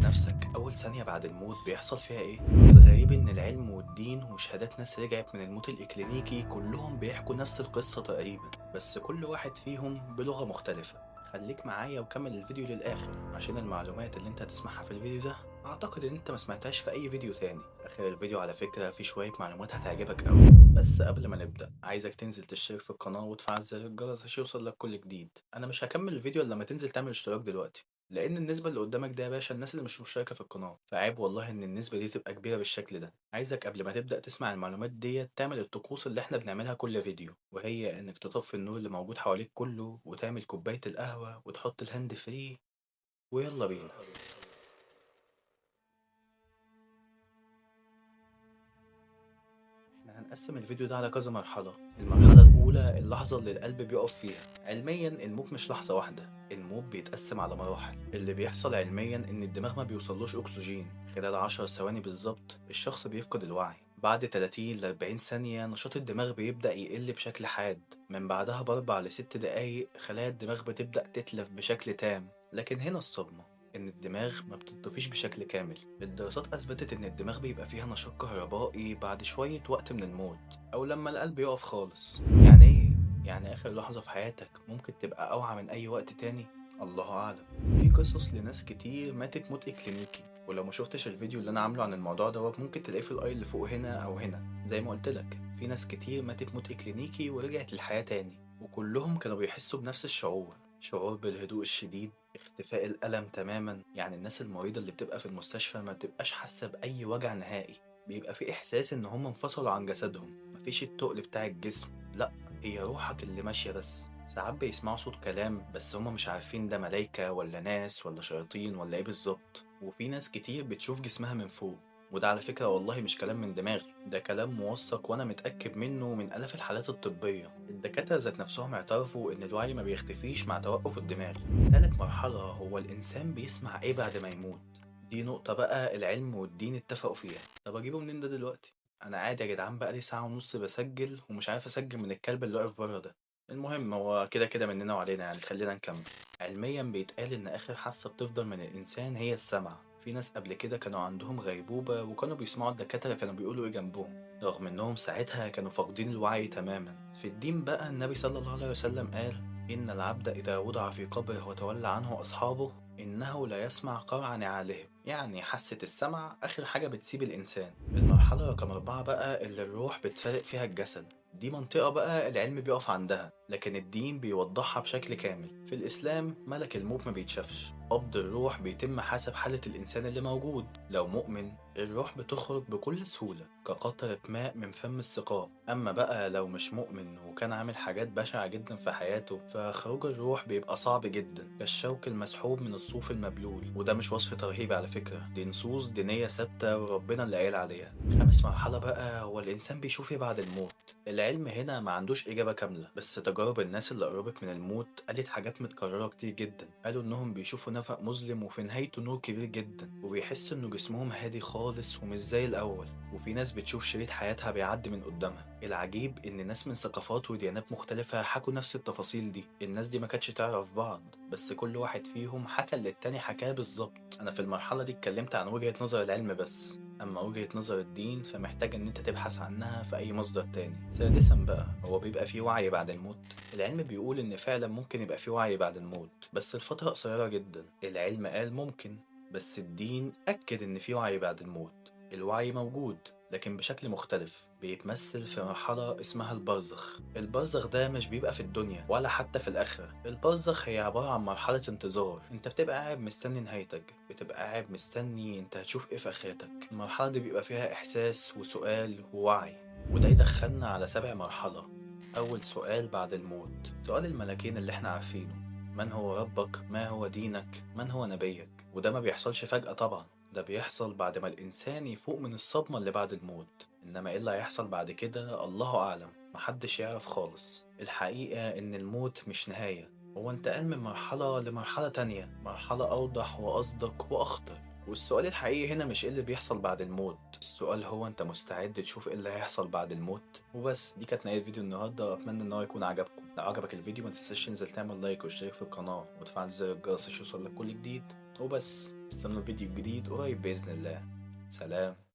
نفسك أول ثانية بعد الموت بيحصل فيها إيه؟ الغريب إن العلم والدين وشهادات ناس رجعت من الموت الإكلينيكي كلهم بيحكوا نفس القصة تقريبا، بس كل واحد فيهم بلغة مختلفة. خليك معايا وكمل الفيديو للآخر عشان المعلومات اللي انت هتسمعها في الفيديو ده أعتقد إن انت ما سمعتهاش في أي فيديو تاني. آخر الفيديو على فكرة فيه شوية معلومات هتعجبك أوي، بس قبل ما نبدأ عايزك تنزل تشترك في القناة وتفعل زر الجرس عشان يوصل لك كل جديد. أنا مش هكمل الفيديو إلا لما تنزل تعمل اشتراك دلوقتي، لان النسبه اللي قدامك ده يا باشا الناس اللي مش مشتركه في القناه، فعيب والله ان النسبه دي تبقى كبيره بالشكل ده. عايزك قبل ما تبدا تسمع المعلومات دي تعمل الطقوس اللي احنا بنعملها كل فيديو، وهي انك تطفي النور اللي موجود حواليك كله وتعمل كوبايه القهوه وتحط الهاند فري، ويلا بينا. احنا هنقسم الفيديو ده على كذا مرحلة. المرحلة الأولى اللحظة اللي القلب بيقف فيها. علميا الموت مش لحظة واحدة، الموت بيتقسم على مراحل. اللي بيحصل علميا إن الدماغ ما بيوصلوش أكسجين، خلال 10 ثواني بالظبط الشخص بيفقد الوعي. بعد 30 ل 40 ثانية نشاط الدماغ بيبدأ يقل بشكل حاد، من بعدها بأربع لست دقايق خلايا الدماغ بتبدأ تتلف بشكل تام. لكن هنا الصدمة، إن الدماغ ما بتطفيش بشكل كامل. الدراسات أثبتت إن الدماغ بيبقى فيها نشاط كهربائي بعد شوية وقت من الموت، أو لما القلب يقف خالص. يعني إيه؟ يعني آخر لحظة في حياتك ممكن تبقى أوعى من أي وقت تاني؟ الله أعلم. في قصص لناس كتير ماتت موت إكلينيكي، ولو ما شفتش الفيديو اللي أنا عامله عن الموضوع دوت ممكن تلاقيه في الأي اللي فوق هنا أو هنا. زي ما قلتلك في ناس كتير ماتت موت إكلينيكي ورجعت للحياة تاني، وكلهم كانوا بيحسوا بنفس الشعور، شعور بالهدوء الشديد، اختفاء الألم تماما. يعني الناس المريضة اللي بتبقى في المستشفى ما بتبقاش حاسة بأي وجع نهائي، بيبقى في إحساس إن هم انفصلوا عن جسدهم، مفيش التقل بتاع الجسم، لأ، هي روحك اللي ماشية بس. ساعات بيسمعوا صوت كلام بس هم مش عارفين ده ملايكة ولا ناس ولا شياطين ولا إيه بالظبط. وفي ناس كتير بتشوف جسمها من فوق، وده على فكرة والله مش كلام من دماغي، ده كلام موثق وأنا متأكد منه من آلاف الحالات الطبية. الدكاترة ذات نفسهم اعترفوا إن الوعي ما بيختفيش مع توقف الدماغ. تالت مرحلة هو الإنسان بيسمع إيه بعد ما يموت. دي نقطة بقى العلم والدين اتفقوا فيها. طب أجيبه منين ده دلوقتي؟ أنا قاعد يا جدعان بقالي ساعة ونص بسجل ومش عارف أسجل من الكلب اللي واقف بره ده. المهم هو كده كده مننا وعلينا، يعني خلينا نكمل. علميا بيتقال إن آخر حاسة بتفضل من الإنسان هي السمع. في ناس قبل كده كانوا عندهم غيبوبة وكانوا بيسمعوا الدكاترة كانوا بيقولوا إيه جنبهم، رغم إنهم ساعتها كانوا فاقدين الوعي تماما. في الدين بقى النبي صلى الله عليه وسلم قال: إن العبد إذا وضع في قبره وتولى عنه أصحابه إنه لا يسمع قرع نعالهم. يعني حاسة السمع آخر حاجة بتسيب الإنسان. المرحلة رقم 4 بقى اللي الروح بتفارق فيها الجسد. دي منطقة بقى العلم بيقف عندها، لكن الدين بيوضحها بشكل كامل. في الإسلام ملك الموت ما بيتشافش، قبض الروح بيتم حسب حالة الإنسان اللي موجود. لو مؤمن الروح بتخرج بكل سهولة كقطرة ماء من فم السقاء، أما بقى لو مش مؤمن وكان عامل حاجات بشعة جدا في حياته فخروج الروح بيبقى صعب جدا، كالشوك المسحوب من الصوف المبلول. وده مش وصف ترهيبي على فكرة، دي نصوص دينية ثابتة وربنا اللي قايل عليها. خامس مرحلة بقى هو الإنسان بيشوف إيه بعد الموت. العلم هنا ما عندوش إجابة كاملة، بس تجارب الناس اللي قربت من الموت قالت حاجات متكررة كتير جدا. قالوا إنهم بيشوفوا نفق مظلم وفي نهايته نور كبير جدا، وبيحسوا إنه جسمهم هادي خالص ومش زي الأول. وفي ناس بتشوف شريط حياتها بيعدي من قدامها. العجيب إن ناس من ثقافات وديانات مختلفة حكوا نفس التفاصيل دي. الناس دي ما كانتش تعرف بعض، بس كل واحد فيهم حكى اللي التاني حكاه بالظبط. أنا في المرحلة دي اتكلمت عن وجهة نظر العلم بس، أما وجهة نظر الدين فمحتاج إن أنت تبحث عنها في أي مصدر تاني. سادسا بقى هو بيبقى فيه وعي بعد الموت. العلم بيقول إن فعلا ممكن يبقى فيه وعي بعد الموت، بس الفترة قصيرة جدا. العلم قال ممكن، بس الدين أكد إن فيه وعي بعد الموت. الوعي موجود لكن بشكل مختلف، بيتمثل في مرحلة اسمها البرزخ. البرزخ ده مش بيبقى في الدنيا ولا حتى في الآخرة. البرزخ هي عبارة عن مرحلة انتظار، انت بتبقى قاعد مستني نهايتك، بتبقى قاعد مستني انت هتشوف ايه في آخرتك. المرحلة دي بيبقى فيها إحساس وسؤال ووعي، وده يدخلنا على سابع مرحلة. أول سؤال بعد الموت، سؤال الملكين اللي احنا عارفينه: من هو ربك؟ ما هو دينك؟ من هو نبيك؟ وده ما بيحصلش فجأة طبعا، ده بيحصل بعد ما الإنسان يفوق من الصدمة اللي بعد الموت. إنما إيه اللي هيحصل بعد كده الله أعلم، محدش يعرف خالص. الحقيقة إن الموت مش نهاية، هو انتقال من مرحلة لمرحلة تانية، مرحلة أوضح وأصدق وأخطر. والسؤال الحقيقي هنا مش إيه اللي بيحصل بعد الموت، السؤال هو أنت مستعد تشوف إيه اللي هيحصل بعد الموت؟ وبس، دي كانت نهاية الفيديو النهاردة، أتمنى إن هو يكون عجبكم. لو عجبك الفيديو ما تنساش تنزل تعمل لايك واشترك في القناة وتفعل زر الجرس عشان يوصلك كل جديد. وبس، استنوا الفيديو الجديد قريب بإذن الله. سلام.